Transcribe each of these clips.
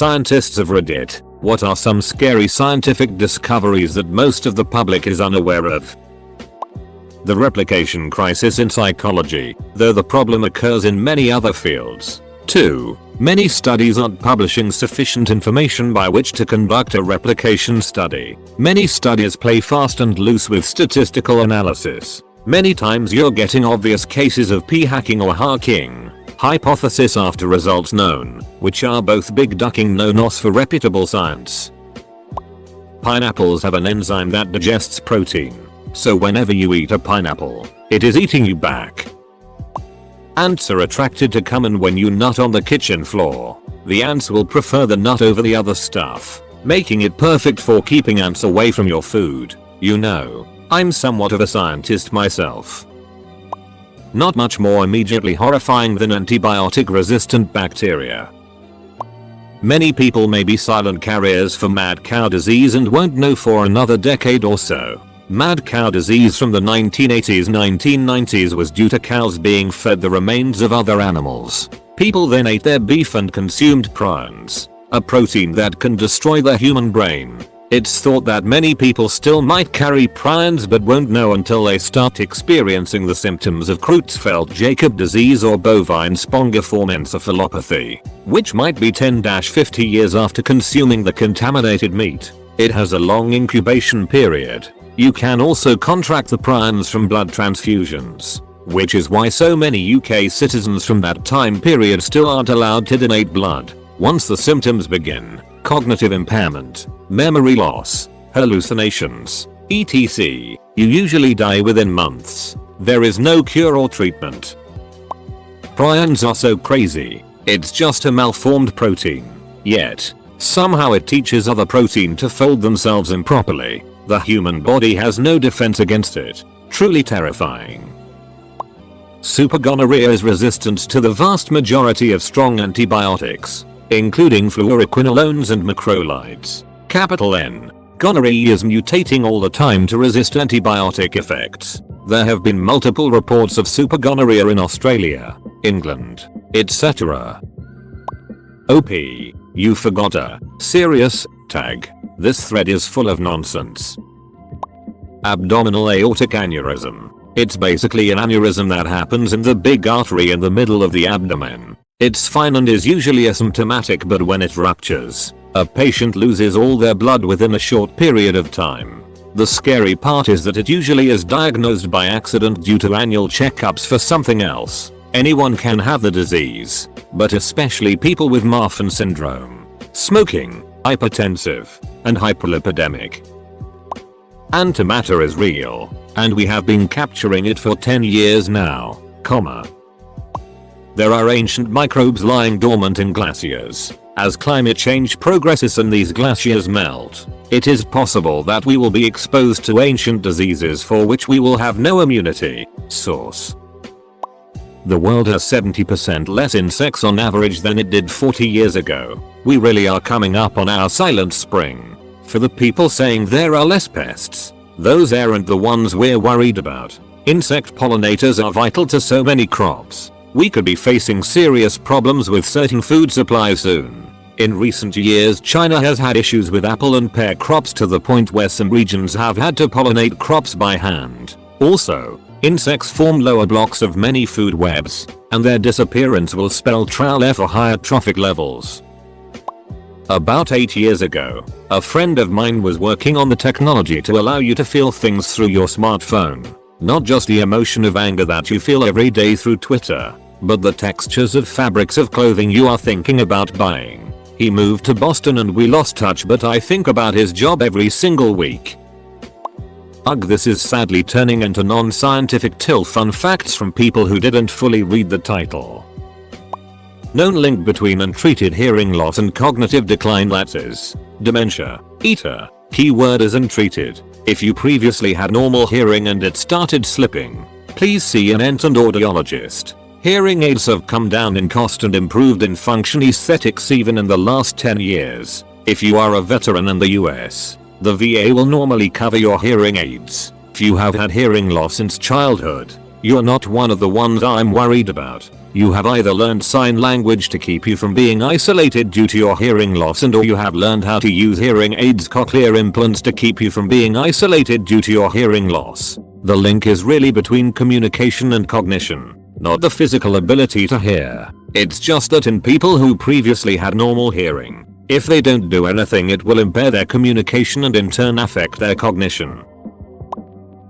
Scientists of Reddit, what are some scary scientific discoveries that most of the public is unaware of? The replication crisis in psychology, though the problem occurs in many other fields. 2. Many studies aren't publishing sufficient information by which to conduct a replication study. Many studies play fast and loose with statistical analysis. Many times you're getting obvious cases of p-hacking or hacking. Hypothesis after results known, which are both big ducking no-nos for reputable science. Pineapples have an enzyme that digests protein, so whenever you eat a pineapple, it is eating you back. Ants are attracted to cum, and when you nut on the kitchen floor, the ants will prefer the nut over the other stuff, making it perfect for keeping ants away from your food. You know, I'm somewhat of a scientist myself. Not much more immediately horrifying than antibiotic-resistant bacteria. Many people may be silent carriers for mad cow disease and won't know for another decade or so. Mad cow disease from the 1980s-1990s was due to cows being fed the remains of other animals. People then ate their beef and consumed prions, a protein that can destroy the human brain. It's thought that many people still might carry prions but won't know until they start experiencing the symptoms of Creutzfeldt-Jakob disease or bovine spongiform encephalopathy, which might be 10-50 years after consuming the contaminated meat. It has a long incubation period. You can also contract the prions from blood transfusions, which is why so many UK citizens from that time period still aren't allowed to donate blood. Once the symptoms begin, cognitive impairment, memory loss, hallucinations, etc., you usually die within months. There is no cure or treatment. Prions are so crazy, it's just a malformed protein. Yet, somehow it teaches other protein to fold themselves improperly. The human body has no defense against it. Truly terrifying. Supergonorrhea is resistant to the vast majority of strong antibiotics, including fluoroquinolones and macrolides. Capital N. Gonorrhea is mutating all the time to resist antibiotic effects. There have been multiple reports of supergonorrhea in Australia, England, etc. OP. You forgotta. Serious. Tag. This thread is full of nonsense. Abdominal aortic aneurysm. It's basically an aneurysm that happens in the big artery in the middle of the abdomen. It's fine and is usually asymptomatic, but when it ruptures, a patient loses all their blood within a short period of time. The scary part is that it usually is diagnosed by accident due to annual checkups for something else. Anyone can have the disease, but especially people with Marfan syndrome, smoking, hypertensive, and hyperlipidemic. Antimatter is real, and we have been capturing it for 10 years now, There are ancient microbes lying dormant in glaciers. As climate change progresses and these glaciers melt, it is possible that we will be exposed to ancient diseases for which we will have no immunity. Source. The world has 70% less insects on average than it did 40 years ago. We really are coming up on our silent spring. For the people saying there are less pests, those aren't the ones we're worried about. Insect pollinators are vital to so many crops. We could be facing serious problems with certain food supply soon. In recent years, China has had issues with apple and pear crops to the point where some regions have had to pollinate crops by hand. Also, insects form lower blocks of many food webs, and their disappearance will spell trial for higher trophic levels. About 8 years ago, a friend of mine was working on the technology to allow you to feel things through your smartphone. Not just the emotion of anger that you feel every day through Twitter, but the textures of fabrics of clothing you are thinking about buying. He moved to Boston and we lost touch, but I think about his job every single week. Ugh, this is sadly turning into non-scientific till fun facts from people who didn't fully read the title. Known link between untreated hearing loss and cognitive decline, that is, dementia. ETA. Keyword is untreated. If you previously had normal hearing and it started slipping, please see an ent and audiologist. Hearing aids have come down in cost and improved in function aesthetics even in the last 10 years. If you are a veteran in the US, the VA will normally cover your hearing aids. If you have had hearing loss since childhood, you're not one of the ones I'm worried about. You have either learned sign language to keep you from being isolated due to your hearing loss, or you have learned how to use hearing aids, cochlear implants, to keep you from being isolated due to your hearing loss. The link is really between communication and cognition, not the physical ability to hear. It's just that in people who previously had normal hearing, if they don't do anything, it will impair their communication and in turn affect their cognition.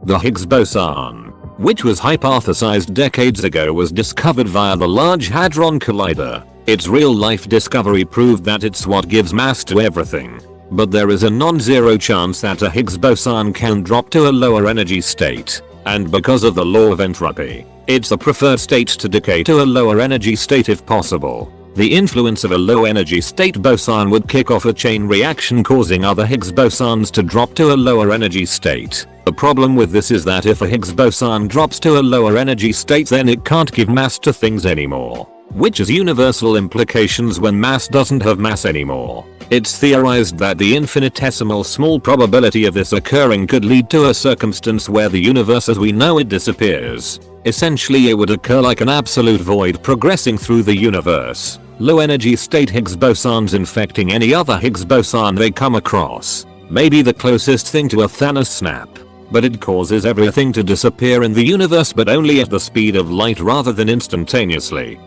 The Higgs boson, which was hypothesized decades ago, was discovered via the Large Hadron Collider. Its real-life discovery proved that it's what gives mass to everything. But there is a non-zero chance that a Higgs boson can drop to a lower energy state. And because of the law of entropy, it's the preferred state to decay to a lower energy state if possible. The influence of a low energy state boson would kick off a chain reaction, causing other Higgs bosons to drop to a lower energy state. The problem with this is that if a Higgs boson drops to a lower energy state, then it can't give mass to things anymore, which has universal implications when mass doesn't have mass anymore. It's theorized that the infinitesimal small probability of this occurring could lead to a circumstance where the universe as we know it disappears. Essentially, it would occur like an absolute void progressing through the universe. Low energy state Higgs bosons infecting any other Higgs boson they come across. Maybe the closest thing to a Thanos snap. But it causes everything to disappear in the universe, but only at the speed of light rather than instantaneously.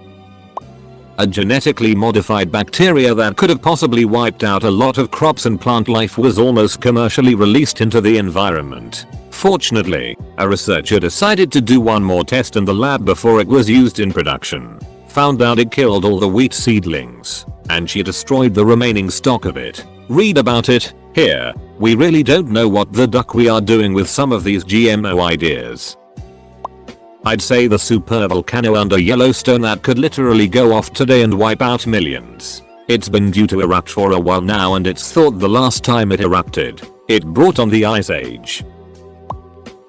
A genetically modified bacteria that could have possibly wiped out a lot of crops and plant life was almost commercially released into the environment. Fortunately, a researcher decided to do one more test in the lab before it was used in production. Found out it killed all the wheat seedlings, and she destroyed the remaining stock of it. Read about it here. We really don't know what the duck we are doing with some of these GMO ideas. I'd say the supervolcano under Yellowstone that could literally go off today and wipe out millions. It's been due to erupt for a while now, and it's thought the last time it erupted, it brought on the Ice Age.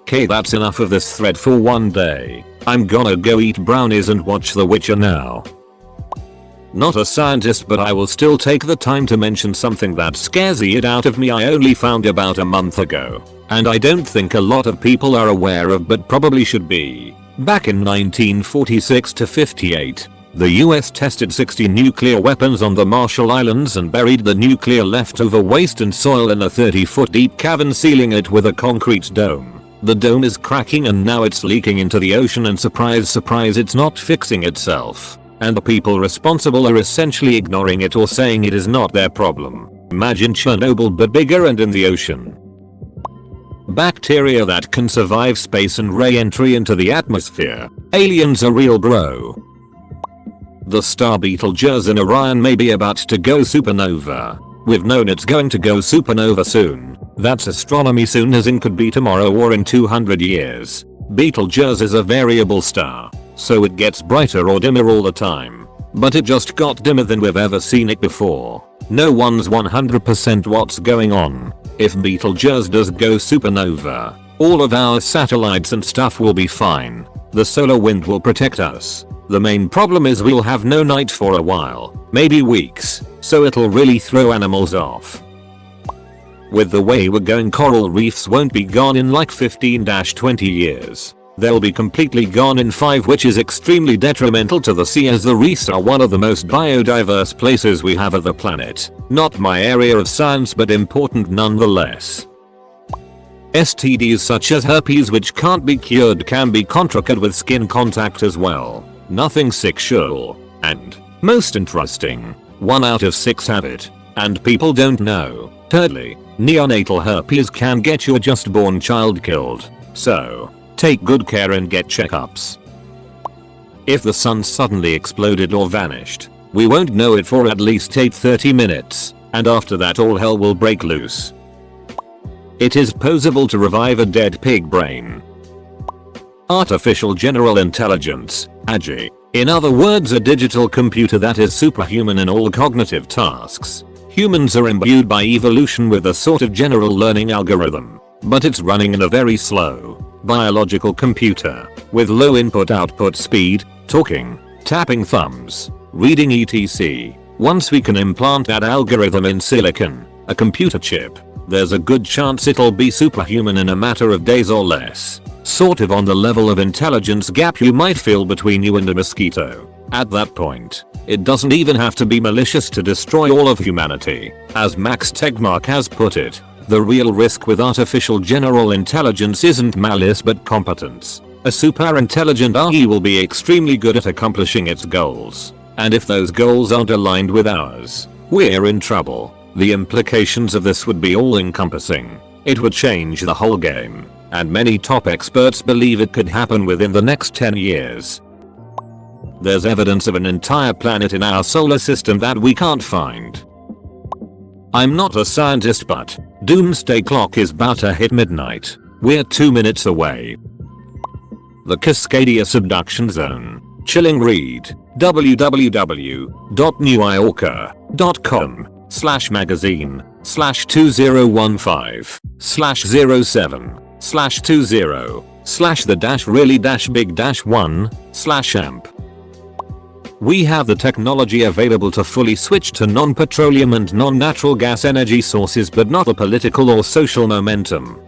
Okay, that's enough of this thread for one day. I'm gonna go eat brownies and watch The Witcher now. Not a scientist, but I will still take the time to mention something that scares the shit out of me I only found about a month ago. And I don't think a lot of people are aware of, but probably should be. Back in 1946 to 58, the US tested 60 nuclear weapons on the Marshall Islands and buried the nuclear leftover waste and soil in a 30-foot deep cavern, sealing it with a concrete dome. The dome is cracking and now it's leaking into the ocean, and surprise surprise, it's not fixing itself. And the people responsible are essentially ignoring it or saying it is not their problem. Imagine Chernobyl but bigger and in the ocean. Bacteria that can survive space and re-entry into the atmosphere. Aliens are real, bro. The star BetelGeuse in Orion may be about to go supernova. We've known it's going to go supernova soon. That's astronomy soon, as in could be tomorrow or in 200 years. BetelGeuse is a variable star, so it gets brighter or dimmer all the time. But it just got dimmer than we've ever seen it before. No one's 100% what's going on. If BetelGeuse does go supernova, all of our satellites and stuff will be fine. The solar wind will protect us. The main problem is we'll have no night for a while, maybe weeks, so it'll really throw animals off. With the way we're going, coral reefs won't be gone in like 15-20 years. They'll be completely gone in 5, which is extremely detrimental to the sea, as the reefs are one of the most biodiverse places we have of the planet. Not my area of science, but important nonetheless. STDs such as herpes, which can't be cured, can be contracted with skin contact as well. Nothing sexual. And, most interesting, 1 out of 6 have it. And people don't know. Thirdly, neonatal herpes can get your just born child killed. So, take good care and get checkups. If the sun suddenly exploded or vanished, we won't know it for at least 30 minutes, and after that all hell will break loose. It is possible to revive a dead pig brain. Artificial General Intelligence, AGI. In other words, a digital computer that is superhuman in all cognitive tasks. Humans are imbued by evolution with a sort of general learning algorithm, but it's running in a very slow, biological computer, with low input-output speed, talking, tapping thumbs, reading etc. Once we can implant that algorithm in silicon, a computer chip, there's a good chance it'll be superhuman in a matter of days or less. Sort of on the level of intelligence gap you might feel between you and a mosquito. At that point, it doesn't even have to be malicious to destroy all of humanity. As Max Tegmark has put it, the real risk with artificial general intelligence isn't malice but competence. A super intelligent AI will be extremely good at accomplishing its goals. And if those goals aren't aligned with ours, we're in trouble. The implications of this would be all-encompassing. It would change the whole game, and many top experts believe it could happen within the next 10 years. There's evidence of an entire planet in our solar system that we can't find. I'm not a scientist, but doomsday clock is about to hit midnight. We're 2 minutes away. The Cascadia Subduction Zone. Chilling read. www.newyorker.com/magazine/2015/07/the-really-big-1/amp. We have the technology available to fully switch to non-petroleum and non-natural gas energy sources, but not the political or social momentum.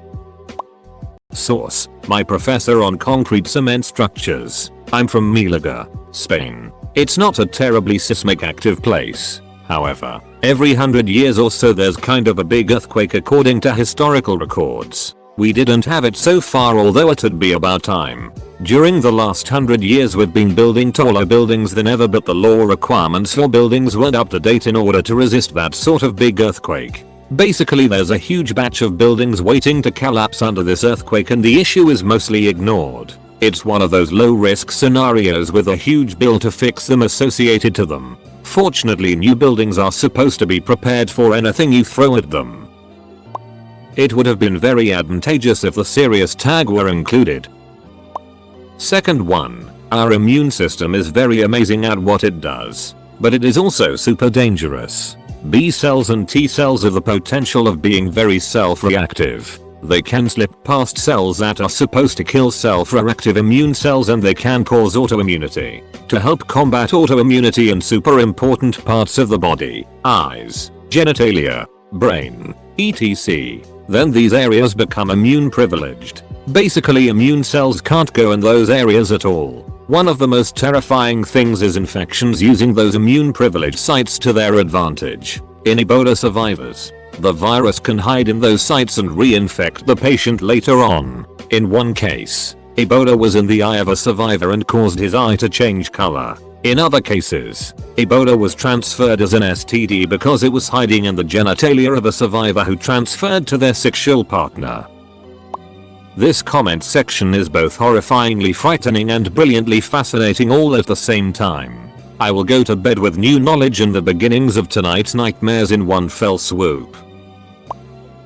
Source: my professor on concrete cement structures. I'm from Málaga, Spain. It's not a terribly seismic active place. However, every 100 years or so there's kind of a big earthquake according to historical records. We didn't have it so far, although it'd be about time. During the last 100 years we've been building taller buildings than ever, but the law requirements for buildings weren't up to date in order to resist that sort of big earthquake. Basically there's a huge batch of buildings waiting to collapse under this earthquake, and the issue is mostly ignored. It's one of those low risk scenarios with a huge bill to fix them associated to them. Fortunately, new buildings are supposed to be prepared for anything you throw at them. It would have been very advantageous if the serious tag were included. Second one, our immune system is very amazing at what it does, but it is also super dangerous. B cells and T cells have the potential of being very self-reactive. They can slip past cells that are supposed to kill self-reactive immune cells, and they can cause autoimmunity. To help combat autoimmunity in super important parts of the body, eyes, genitalia, brain, etc., then these areas become immune privileged. Basically, immune cells can't go in those areas at all. One of the most terrifying things is infections using those immune privileged sites to their advantage. In Ebola survivors, the virus can hide in those sites and reinfect the patient later on. In one case, Ebola was in the eye of a survivor and caused his eye to change color. In other cases, Ebola was transferred as an STD because it was hiding in the genitalia of a survivor who transferred to their sexual partner. This comment section is both horrifyingly frightening and brilliantly fascinating all at the same time. I will go to bed with new knowledge and the beginnings of tonight's nightmares in one fell swoop.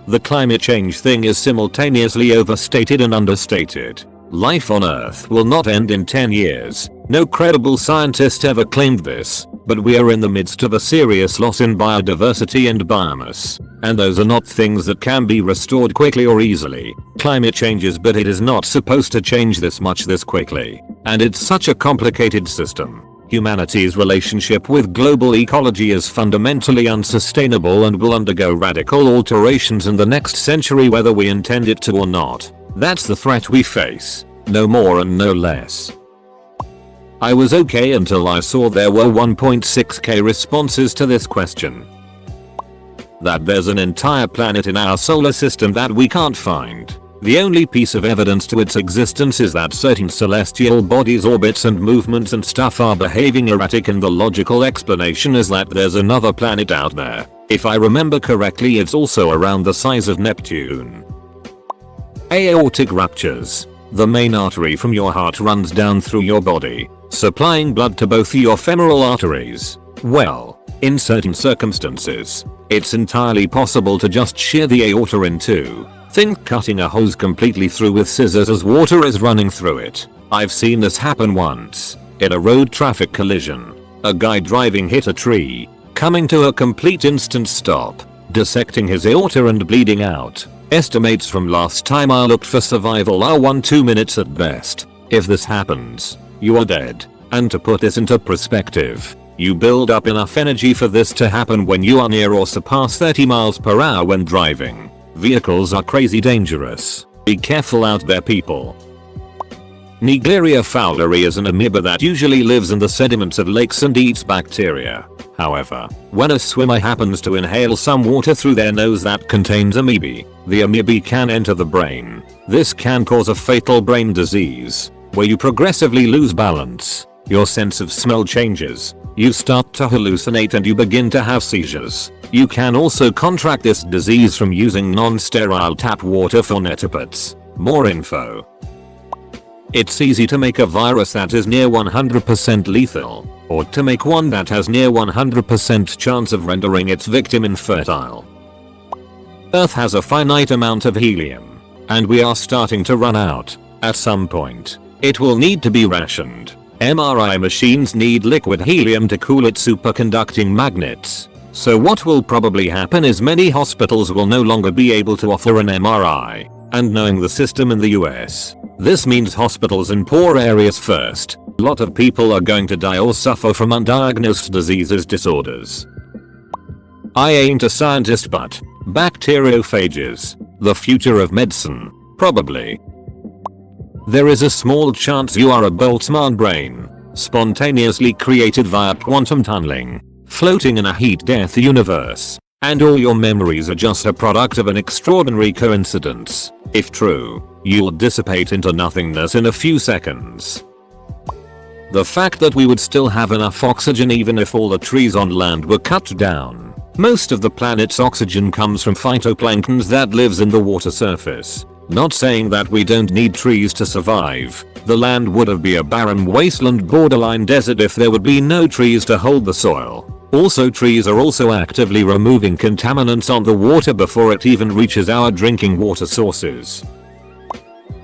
The climate change thing is simultaneously overstated and understated. Life on Earth will not end in 10 years. No credible scientist ever claimed this, but we are in the midst of a serious loss in biodiversity and biomass. And those are not things that can be restored quickly or easily. Climate changes, but it is not supposed to change this much this quickly. And it's such a complicated system. Humanity's relationship with global ecology is fundamentally unsustainable and will undergo radical alterations in the next century, whether we intend it to or not. That's the threat we face. No more and no less. I was okay until I saw there were 1.6k responses to this question. That there's an entire planet in our solar system that we can't find. The only piece of evidence to its existence is that certain celestial bodies' orbits and movements and stuff are behaving erratic, and the logical explanation is that there's another planet out there. If I remember correctly, it's also around the size of Neptune. Aortic ruptures. The main artery from your heart runs down through your body, supplying blood to both your femoral arteries. Well, in certain circumstances, it's entirely possible to just shear the aorta in two. Think cutting a hose completely through with scissors as water is running through it. I've seen this happen once, in a road traffic collision. A guy driving hit a tree, coming to a complete instant stop, dissecting his aorta and bleeding out. Estimates from last time I looked for survival are 1-2 minutes at best. If this happens, you are dead. And to put this into perspective, you build up enough energy for this to happen when you are near or surpass 30 miles per hour when driving. Vehicles are crazy dangerous. Be careful out there, people. Naegleria fowleri is an amoeba that usually lives in the sediments of lakes and eats bacteria. However, when a swimmer happens to inhale some water through their nose that contains amoebae, the amoebae can enter the brain. This can cause a fatal brain disease, where you progressively lose balance, your sense of smell changes, you start to hallucinate and you begin to have seizures. You can also contract this disease from using non-sterile tap water for netipots. More info. It's easy to make a virus that is near 100% lethal, or to make one that has near 100% chance of rendering its victim infertile. Earth has a finite amount of helium, and we are starting to run out. At some point, it will need to be rationed. MRI machines need liquid helium to cool its superconducting magnets. So what will probably happen is many hospitals will no longer be able to offer an MRI. And knowing the system in the US, this means hospitals in poor areas first. A lot of people are going to die or suffer from undiagnosed diseases disorders. I ain't a scientist, but bacteriophages, the future of medicine, probably. There is a small chance you are a Boltzmann brain, spontaneously created via quantum tunneling, floating in a heat-death universe, and all your memories are just a product of an extraordinary coincidence. If true, you'll dissipate into nothingness in a few seconds. The fact that we would still have enough oxygen even if all the trees on land were cut down. Most of the planet's oxygen comes from phytoplanktons that lives in the water surface. Not saying that we don't need trees to survive. The land would be a barren wasteland borderline desert if there would be no trees to hold the soil. Also, trees are also actively removing contaminants on the water before it even reaches our drinking water sources.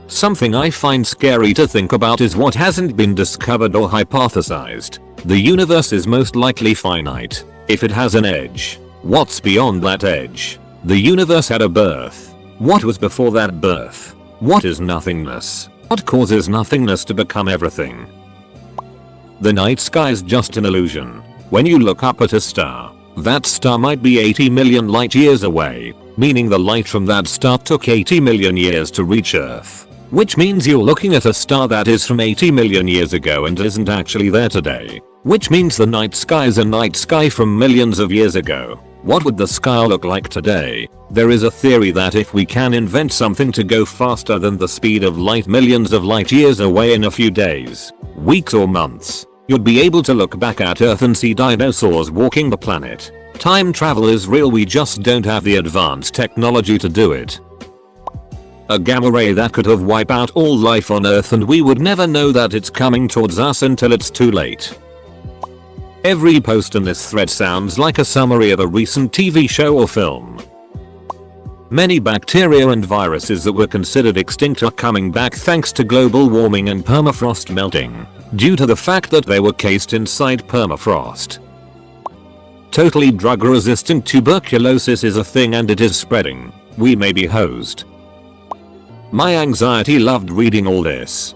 Something I find scary to think about is what hasn't been discovered or hypothesized. The universe is most likely finite. If it has an edge, what's beyond that edge? The universe had a birth. What was before that birth? What is nothingness? What causes nothingness to become everything? The night sky is just an illusion. When you look up at a star, that star might be 80 million light years away, meaning the light from that star took 80 million years to reach Earth. Which means you're looking at a star that is from 80 million years ago and isn't actually there today. Which means the night sky is a night sky from millions of years ago. What would the sky look like today? There is a theory that if we can invent something to go faster than the speed of light millions of light years away in a few days, weeks or months, you'd be able to look back at Earth and see dinosaurs walking the planet. Time travel is real, we just don't have the advanced technology to do it. A gamma ray that could have wiped out all life on Earth and we would never know that it's coming towards us until it's too late. Every post in this thread sounds like a summary of a recent TV show or film. Many bacteria and viruses that were considered extinct are coming back thanks to global warming and permafrost melting, due to the fact that they were cased inside permafrost. Totally drug-resistant tuberculosis is a thing and it is spreading. We may be hosed. My anxiety loved reading all this.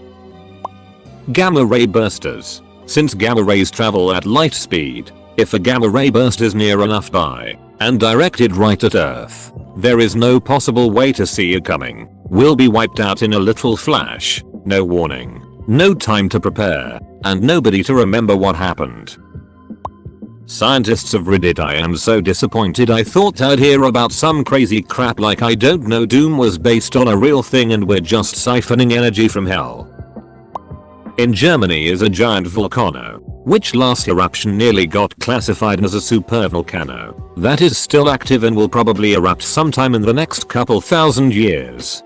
Gamma ray bursters. Since gamma rays travel at light speed, if a gamma ray burst is near enough by, and directed right at Earth, there is no possible way to see it coming. We'll be wiped out in a little flash. No warning, no time to prepare, and nobody to remember what happened. Scientists of Reddit, I am so disappointed. I thought I'd hear about some crazy crap like I don't know Doom was based on a real thing and we're just siphoning energy from hell. In Germany is a giant volcano, which last eruption nearly got classified as a supervolcano, that is still active and will probably erupt sometime in the next couple thousand years.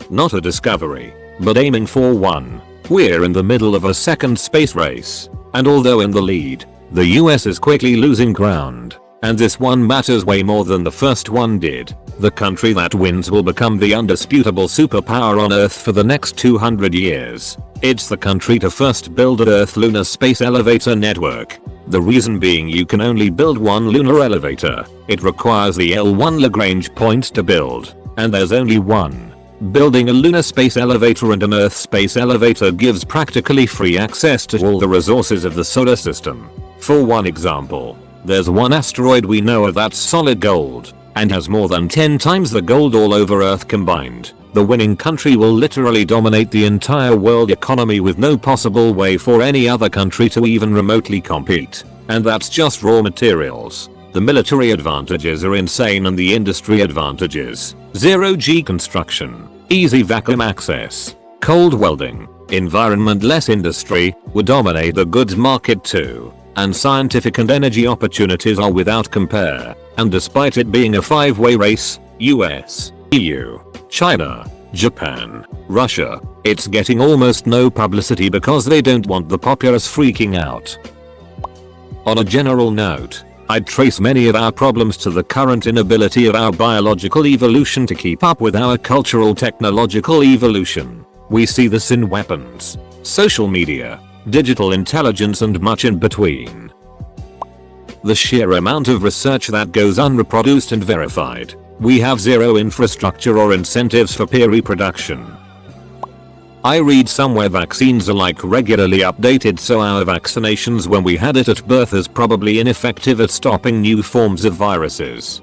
Not a discovery, but aiming for one. We're in the middle of a second space race, and although in the lead, the US is quickly losing ground, and this one matters way more than the first one did. The country that wins will become the undisputable superpower on Earth for the next 200 years. It's the country to first build an Earth lunar space elevator network. The reason being you can only build one lunar elevator. It requires the L1 Lagrange point to build, and there's only one. Building a lunar space elevator and an Earth space elevator gives practically free access to all the resources of the solar system. For one example, there's one asteroid we know of that's solid gold, and has more than 10 times the gold all over Earth combined. The winning country will literally dominate the entire world economy with no possible way for any other country to even remotely compete. And that's just raw materials. The military advantages are insane and the industry advantages. Zero-G construction, easy vacuum access, cold welding, environment-less industry would dominate the goods market too. And scientific and energy opportunities are without compare. And despite it being a five-way race, US, EU, China, Japan, Russia, it's getting almost no publicity because they don't want the populace freaking out. On a general note, I'd trace many of our problems to the current inability of our biological evolution to keep up with our cultural technological evolution. We see this in weapons, social media, digital intelligence and much in between. The sheer amount of research that goes unreproduced and verified. We have zero infrastructure or incentives for peer reproduction. I read somewhere vaccines are like regularly updated, so our vaccinations when we had it at birth is probably ineffective at stopping new forms of viruses.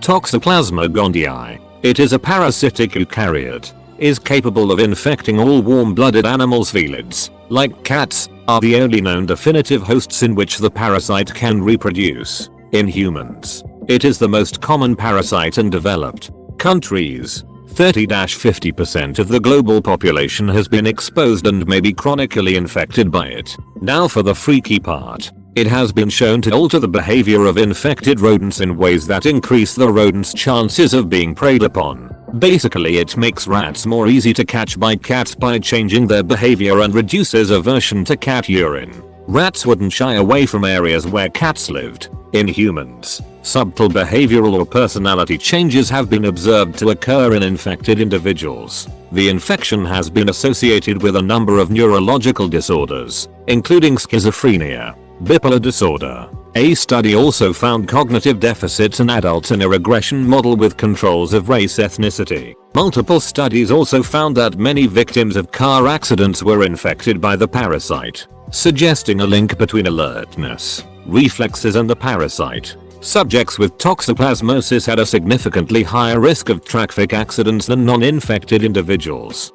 Toxoplasma gondii. It is a parasitic eukaryote. Is capable of infecting all warm-blooded animals. Felids, like cats, are the only known definitive hosts in which the parasite can reproduce. In humans, it is the most common parasite in developed countries. 30-50% of the global population has been exposed and may be chronically infected by it. Now for the freaky part. It has been shown to alter the behavior of infected rodents in ways that increase the rodent's chances of being preyed upon. Basically, it makes rats more easy to catch by cats by changing their behavior and reduces aversion to cat urine. Rats wouldn't shy away from areas where cats lived. In humans, subtle behavioral or personality changes have been observed to occur in infected individuals. The infection has been associated with a number of neurological disorders, including schizophrenia, bipolar disorder. A study also found cognitive deficits in adults in a regression model with controls of race ethnicity. Multiple studies also found that many victims of car accidents were infected by the parasite, suggesting a link between alertness, reflexes and the parasite. Subjects with toxoplasmosis had a significantly higher risk of traffic accidents than non-infected individuals.